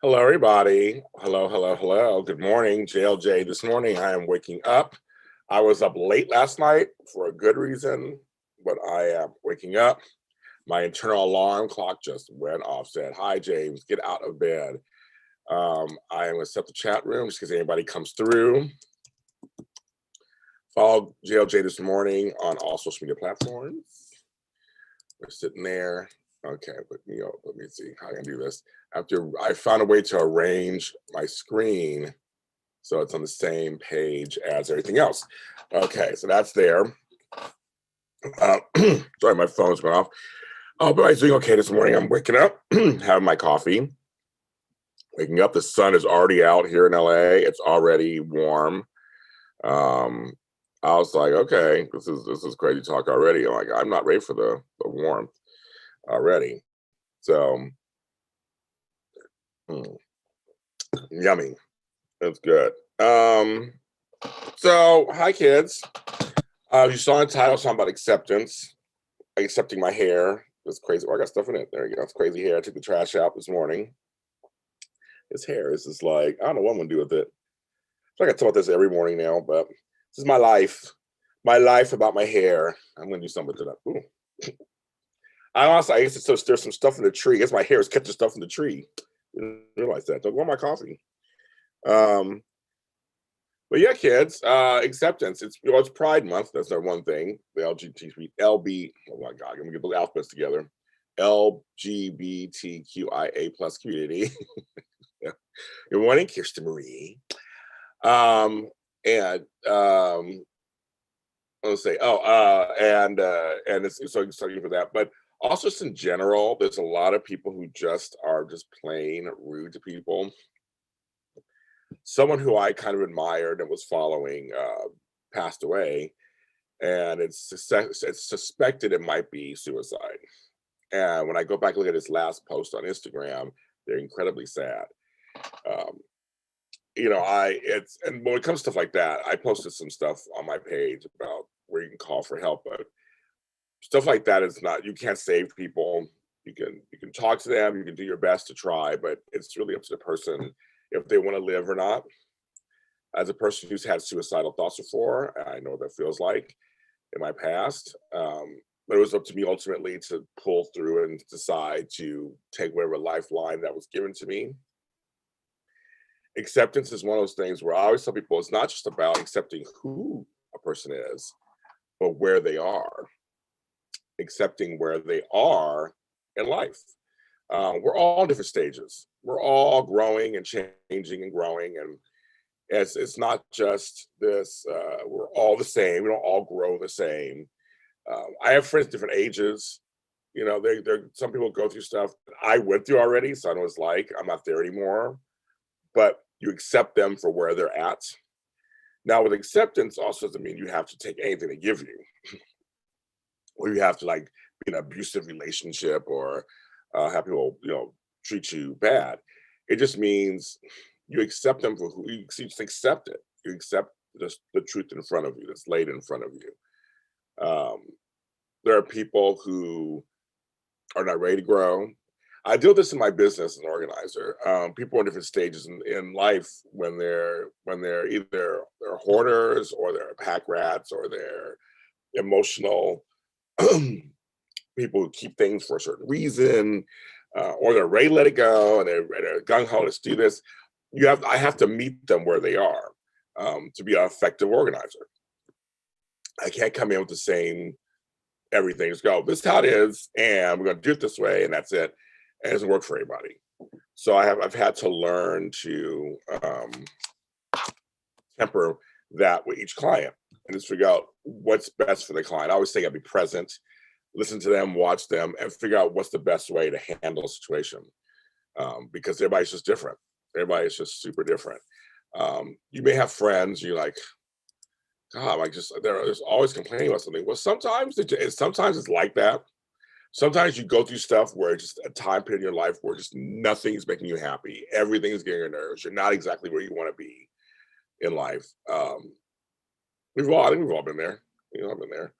Hello, everybody. Hello, hello, hello. Good morning, JLJ. This morning I am waking up. I was up late last night for a good reason, but I am waking up. My internal alarm clock just went off, said, "Hi, James, get out of bed." I am going to set the chat room just in case anybody comes through. Follow JLJ this morning on all social media platforms. We're sitting there. Okay, let me see how I can do this. I found a way to arrange my screen so it's on the same page as everything else. Okay, so that's there. Sorry, my phone's going off. Oh, but I'm doing okay this morning. I'm waking up, having my coffee. Waking up, the sun is already out here in LA. It's already warm. Um, I was like, okay, this is crazy talk already. I'm not ready for the warmth already. So, mm, yummy. That's good. So hi kids. You saw in the title something about acceptance, accepting my hair. It's crazy. Oh, I got stuff in it. There you go. It's crazy hair. I took the trash out this morning. This hair is just like, I don't know what I'm gonna do with it. So I got to talk about this every morning now, but this is my life. My life about my hair. I'm gonna do something with it. Ooh. I guess there's some stuff in the tree. I guess my hair is catching stuff in the tree. Didn't realize that. Don't go on my coffee. Um, But yeah, kids, acceptance. It's Pride Month. That's our one thing. The LGBT, LB. Oh my God, let me get the alphabets together. LGBTQIA plus community. Yeah. Good morning, Kirsten Marie. And let's say, and it's so exciting for that. But also, just in general, there's a lot of people who just are just plain rude to people. Someone who I kind of admired and was following passed away, and it's suspected it might be suicide. And when I go back and look at his last post on Instagram, they're incredibly sad. Um, and when it comes to stuff like that, I posted some stuff on my page about where you can call for help, but stuff like that is not, you can't save people. You can talk to them, you can do your best to try, but it's really up to the person if they want to live or not. As a person who's had suicidal thoughts before, I know what that feels like in my past. But it was up to me ultimately to pull through and decide to take whatever lifeline that was given to me. Acceptance is one of those things where I always tell people it's not just about accepting who a person is, but where they are, accepting where they are in life. We're all in different stages. We're all growing and changing and growing, and it's not just this. We're all the same. We don't all grow the same. I have friends different ages. They're some people go through stuff that I went through already, so I know what it's like. I'm not there anymore, but you accept them for where they're at. Now, with acceptance, also doesn't mean you have to take anything they give you, or you have to like be in an abusive relationship or have people treat you bad. It just means you accept them for who you just accept it. You accept the truth in front of you that's laid in front of you. Um, there are people who are not ready to grow. I deal with this in my business as an organizer. People are in different stages in life when they're either they're hoarders or they're pack rats or they're emotional people who keep things for a certain reason, or they're ready to let it go and they're gung ho, let's do this. I have to meet them where they are to be an effective organizer. I can't come in with the same everything. Just go, this is how it is, and we're going to do it this way, and that's it. And it doesn't work for everybody. So I've had to learn to temper that with each client and just figure out what's best for the client. I always say I'll be present, listen to them, watch them, and figure out what's the best way to handle a situation. Because everybody's just different. Everybody's just super different. You may have friends, you're like, God, there's always complaining about something. Well, sometimes it's like that. Sometimes you go through stuff where it's just a time period in your life where just nothing's making you happy. Everything's getting your nerves. You're not exactly where you want to be in life. I think we've all been there. I've been there.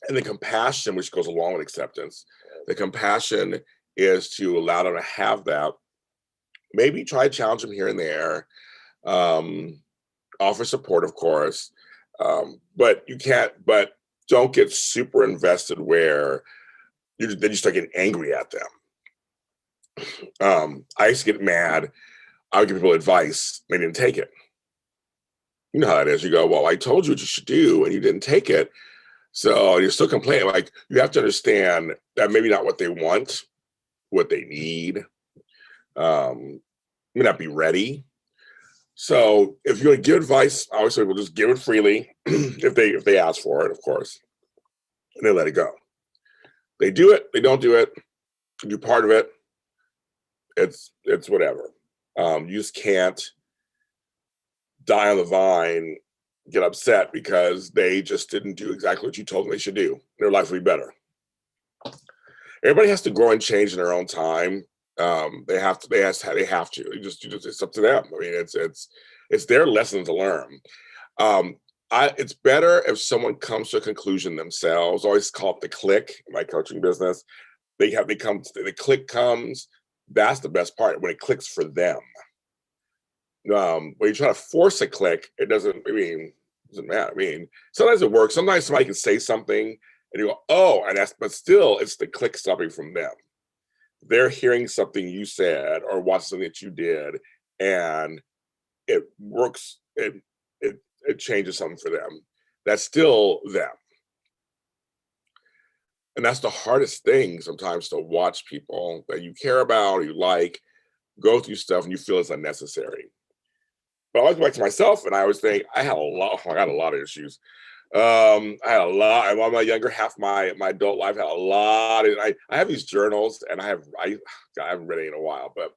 And the compassion which goes along with acceptance, the compassion is to allow them to have that. Maybe try to challenge them here and there. Um, Offer support, of course, but you can't. But don't get super invested where then you start getting angry at them. I used to get mad. I would give people advice, they didn't take it. You know how it is. You go, well, I told you what you should do, and you didn't take it. So you're still complaining. Like, you have to understand that maybe not what they want, what they need, may not be ready. So if you're gonna give advice, I always say, well, just give it freely if they ask for it, of course, and then let it go. They do it, they don't do it, you're part of it. It's whatever. You just can't die on the vine, get upset because they just didn't do exactly what you told them they should do. Their life will be better. Everybody has to grow and change in their own time. They have to. They have to. It's up to them. I mean, it's their lesson to learn. Um, it's better if someone comes to a conclusion themselves. I always call it the click in my coaching business. The click comes. That's the best part when it clicks for them. When you try to force a click, it doesn't. I mean, it doesn't matter. I mean, sometimes it works. Sometimes somebody can say something, and you go, "Oh," but still, it's the click stopping from them. They're hearing something you said or watching something that you did, and it works. It changes something for them. That's still them, and that's the hardest thing sometimes, to watch people that you care about or you like go through stuff and you feel it's unnecessary. But I always go back to myself, and I always think I had a lot. I got a lot of issues. I had a lot. While my younger half, my adult life had a lot. And I have these journals, and I haven't read it in a while, but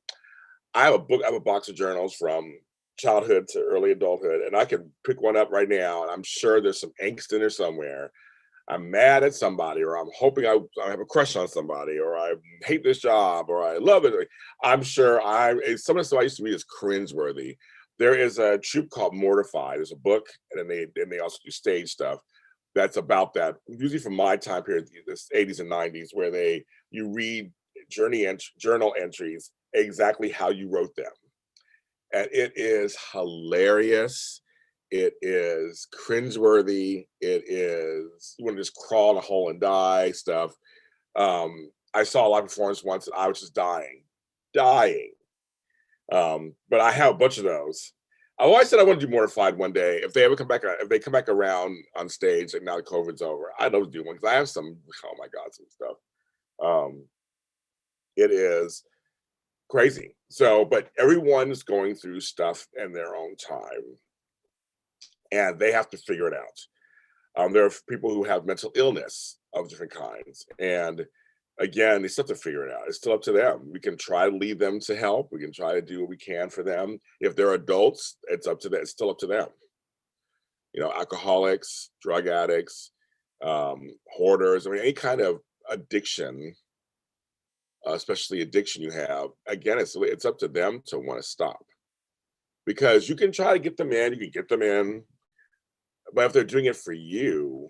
I have a book. I have a box of journals from childhood to early adulthood, and I can pick one up right now, and I'm sure there's some angst in there somewhere. I'm mad at somebody, or I'm hoping I have a crush on somebody, or I hate this job, or I love it. I'm sure some of the stuff I used to read is cringeworthy. There is a troupe called Mortified. There's a book, and then they also do stage stuff that's about that. Usually from my time period, the 80s and 90s, where you read journal entries exactly how you wrote them, and it is hilarious. It is cringeworthy. It is, you want to just crawl in a hole and die stuff. I saw a live performance once, and I was just dying. But I have a bunch of those. I always said I want to do Mortified one day. If they come back around on stage, and now the COVID's over, I'd love to do one because I have some. Oh my God, some stuff. Um, it is crazy. So, but everyone's going through stuff in their own time, and they have to figure it out. There are people who have mental illness of different kinds, and again, they still have to figure it out. It's still up to them. We can try to lead them to help. We can try to do what we can for them. If they're adults, it's up to them. It's still up to them. Alcoholics, drug addicts, hoarders. I mean, any kind of addiction, especially addiction you have. Again, it's up to them to want to stop, because you can try to get them in. You can get them in, but if they're doing it for you,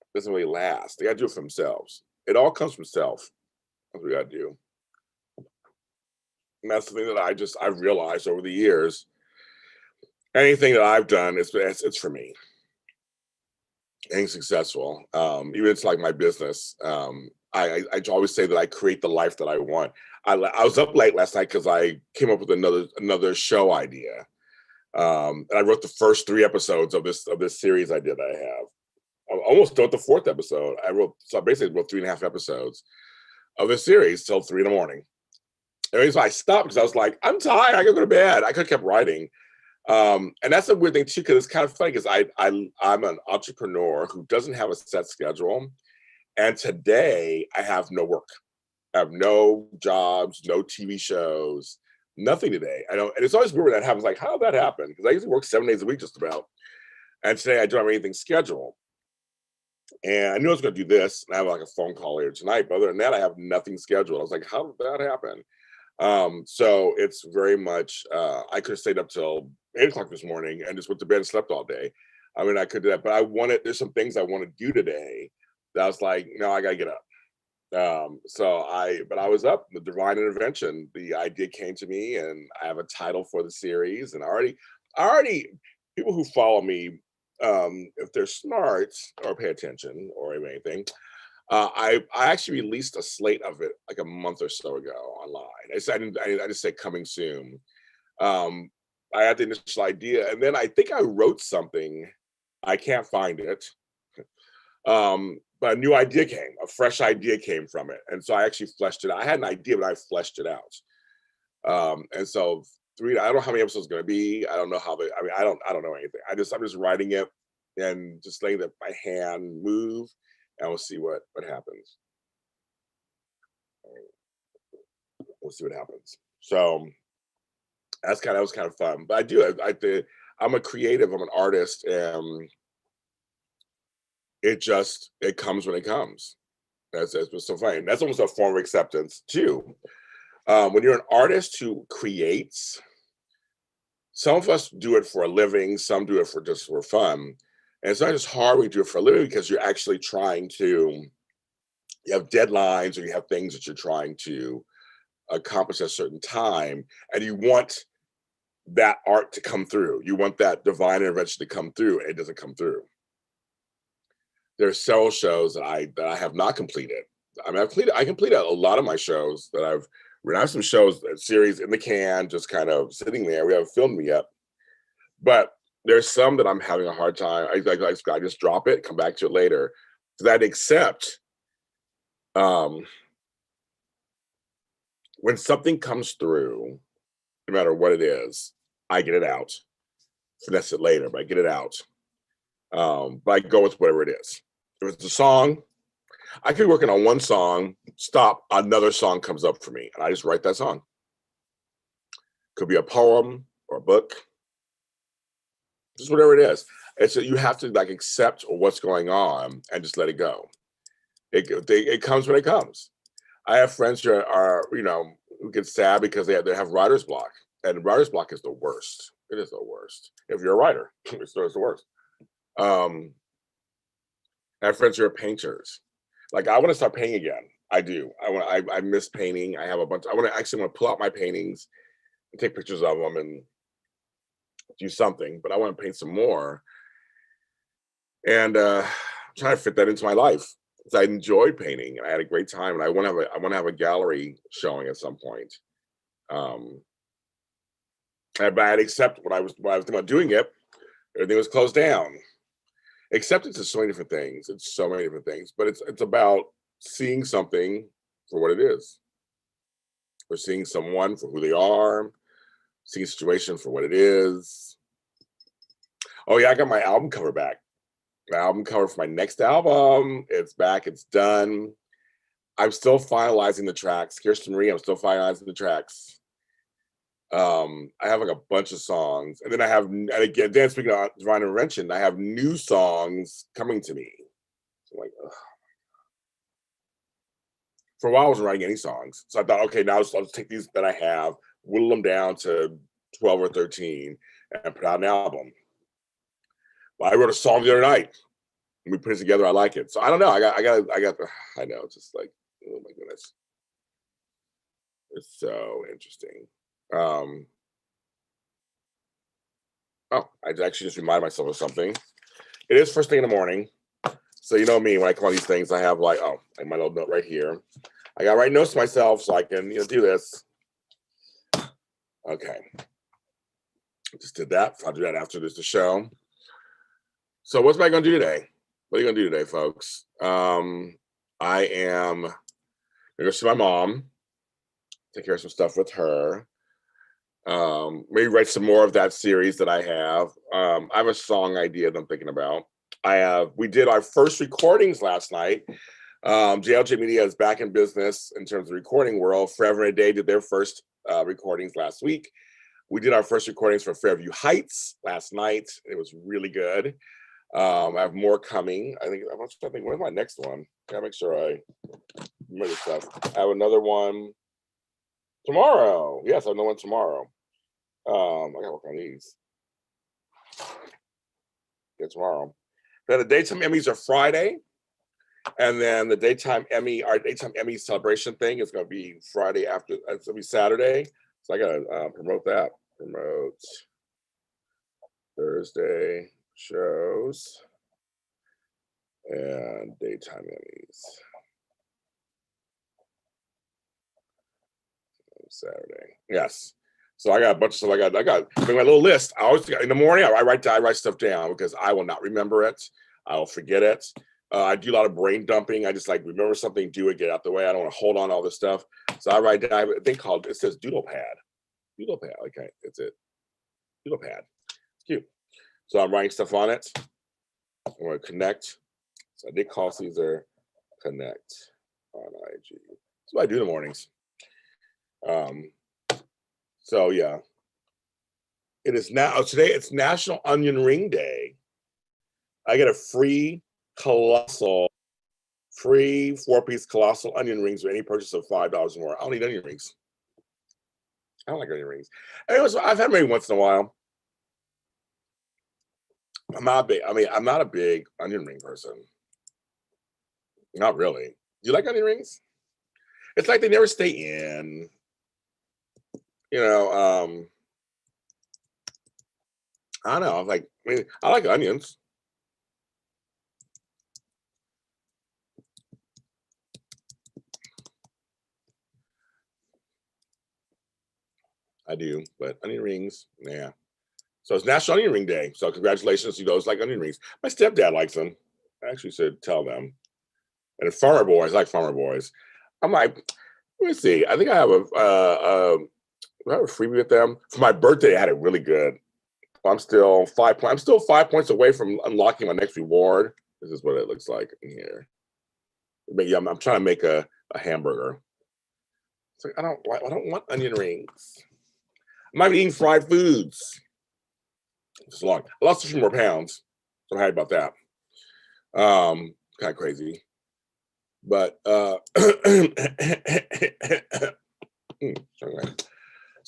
it doesn't really last. They got to do it for themselves. It all comes from self. That's what we got to do. And that's the thing that I've realized over the years. Anything that I've done, it's for me. Anything successful, even it's like my business. I always say that I create the life that I want. I was up late last night because I came up with another show idea, and I wrote the first 3 episodes of this series I have. I'm almost done with the 4th episode. I basically wrote 3.5 episodes of this series till 3 in the morning. And the reason I stopped because I was like, I'm tired. I gotta go to bed. I could have kept writing. And that's a weird thing too, because it's kind of funny because I'm an entrepreneur who doesn't have a set schedule. And today I have no work. I have no jobs, no TV shows, nothing today. I don't, and it's always weird when that happens. Like, how did that happen? Because I usually work 7 days a week just about. And today I don't have anything scheduled. And I knew I was going to do this, and I have like a phone call later tonight. But other than that, I have nothing scheduled. I was like, how did that happen? So it's very much, I could have stayed up till 8 o'clock this morning and just went to bed and slept all day. I mean, I could do that, but there's some things I want to do today that I was like, no, I got to get up. But I was up, the divine intervention. The idea came to me, and I have a title for the series. And I already, people who follow me, if they're smart or pay attention or anything, I actually released a slate of it like a month or so ago online. I just said coming soon. Um, I had the initial idea, and then I think I wrote something. I can't find it. But a new idea came, a fresh idea came from it. And so I actually fleshed it out. I had an idea, but I fleshed it out. And so I don't know how many episodes it's gonna be. I don't know how I mean, I don't know anything. I'm just writing it and just letting my hand move, and we'll see what happens. We'll see what happens. So that was kind of fun. But I'm a creative, I'm an artist, and it comes when it comes. That's what's so funny. That's almost a form of acceptance too. When you're an artist who creates, some of us do it for a living, some do it for just for fun. And it's not just hard when you do it for a living because you're actually you have deadlines or you have things that you're trying to accomplish at a certain time, and you want that art to come through. You want that divine intervention to come through, and it doesn't come through. There are several shows that I have not completed. I mean, I completed a lot of my shows that I've written. I have some shows, series in the can, just kind of sitting there. We haven't filmed them yet, but there's some that I'm having a hard time. I just drop it, come back to it later. So I'd accept when something comes through, no matter what it is, I get it out. Finesse it later, but I get it out. But I go with whatever it is. If it's a song, I could be working on one song, stop, another song comes up for me, and I just write that song. Could be a poem or a book, just whatever it is. And so you have to like accept what's going on and just let it go. It comes when it comes. I have friends who are who get sad because they have writer's block, and writer's block is the worst. It is the worst. If you're a writer, it's the worst. I have friends who are painters. Like I want to start painting again. I do. I miss painting. I have a bunch. I want to pull out my paintings and take pictures of them and do something. But I want to paint some more, and trying to fit that into my life. So I enjoyed painting, and I had a great time. And I want to have a gallery showing at some point. But I'd accept when I was thinking about doing it. Everything was closed down. Acceptance is so many different things. It's so many different things, but it's about seeing something for what it is, or seeing someone for who they are, seeing a situation for what it is. Oh yeah, I got my album cover back. My album cover for my next album. It's back. It's done. I'm still finalizing the tracks. Kirsten Marie, I'm still finalizing the tracks. I have like a bunch of songs, and then and again, speaking of divine intervention, I have new songs coming to me. So I'm like, ugh. For a while, I wasn't writing any songs, so I thought, okay, now I'll just take these that I have, whittle them down to 12 or 13, and put out an album. Well, I wrote a song the other night, and we put it together. I like it, so I don't know. I know, it's just like, oh my goodness, it's so interesting. Oh, I actually just reminded myself of something. It is first thing in the morning. So you know me, when I call these things, I have like my little note right here. I got to write notes to myself so I can do this. Okay. Just did that. I'll do that after the show. So what's I going to do today? What are you going to do today, folks? I am going to go see my mom, take care of some stuff with her. Maybe write some more of that series that I have. I have a song idea that I'm thinking about. We did our first recordings last night. JLJ Media is back in business in terms of recording world. Forever and a Day did their first recordings last week. We did our first recordings for Fairview Heights last night. It was really good. I have more coming. I think where's my next one? I gotta make sure I remember stuff. I have another one tomorrow. Yes, I have another one tomorrow. I gotta work on these. Yeah, tomorrow. Then the daytime Emmys are Friday, And then the our daytime Emmy celebration thing is going to be Friday after. It's going to be Saturday. So I got to promote that. Promote Thursday shows and daytime Emmys. Saturday. Yes. So I got a bunch of stuff. I got my little list. I always in the morning. I write stuff down because I will not remember it. I'll forget it. I do a lot of brain dumping. I just like remember something, do it, get out the way. I don't want to hold on to all this stuff. So I write down. I have a thing called, it says Doodle Pad. Doodle Pad. Okay, that's it. Doodle Pad. It's cute. So I'm writing stuff on it. I'm going to connect. So I did call Caesar connect on IG. That's what I do in the mornings. So yeah, it is now today. It's National Onion Ring Day. I get a free 4-piece colossal onion rings with any purchase of $5 or more. I don't need onion rings. I don't like onion rings. Anyways, I've had maybe once in a while. I'm not a big onion ring person. Not really. Do you like onion rings? It's like they never stay in. You know, I don't know. I like onions. I do, but onion rings, yeah. So it's National Onion Ring Day. So congratulations to those like onion rings. My stepdad likes them. I actually should tell them. And Farmer Boys, I like Farmer Boys. I'm like, let me see. I think I have a freebie with them for my birthday. I had it really good. I'm still 5 points away from unlocking my next reward. This is what it looks like in here. Maybe I'm trying to make a hamburger. It's like I don't want onion rings. I'm not eating fried foods. It's long. I lost a few more pounds. So I'm happy about that. Kind of crazy. But so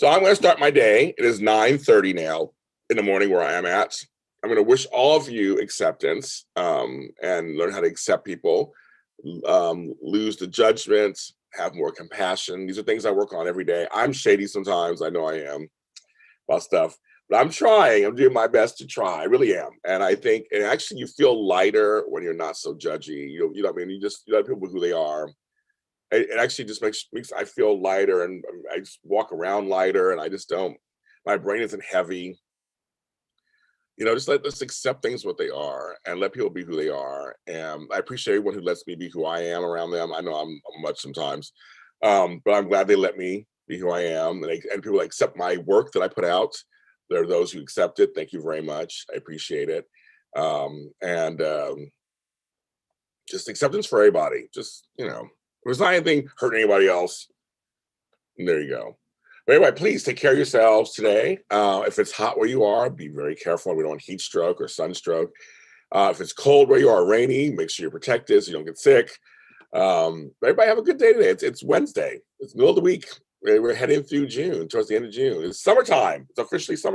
I'm going to start my day. It is 9:30 now in the morning where I am at. I'm going to wish all of you acceptance and learn how to accept people, lose the judgments, have more compassion. These are things I work on every day. I'm shady sometimes. I know I am about stuff, but I'm trying. I'm doing my best to try. I really am. And I think, and actually you feel lighter when you're not so judgy. You know what I mean? You let people who they are. It actually just makes I feel lighter, and I just walk around lighter, and I just don't, my brain isn't heavy. You know, let's accept things what they are and let people be who they are. And I appreciate everyone who lets me be who I am around them. I know I'm much sometimes, but I'm glad they let me be who I am, and people accept my work that I put out. There are those who accept it. Thank you very much. I appreciate it. Just acceptance for everybody. Just, you know, there's not anything hurting anybody else. And there you go. But anyway, please take care of yourselves today. If it's hot where you are, be very careful. We don't want heat stroke or sunstroke. If it's cold where you are, rainy, make sure you're protected so you don't get sick. Everybody have a good day today. It's Wednesday. It's the middle of the week. We're heading through June, towards the end of June. It's summertime. It's officially summer.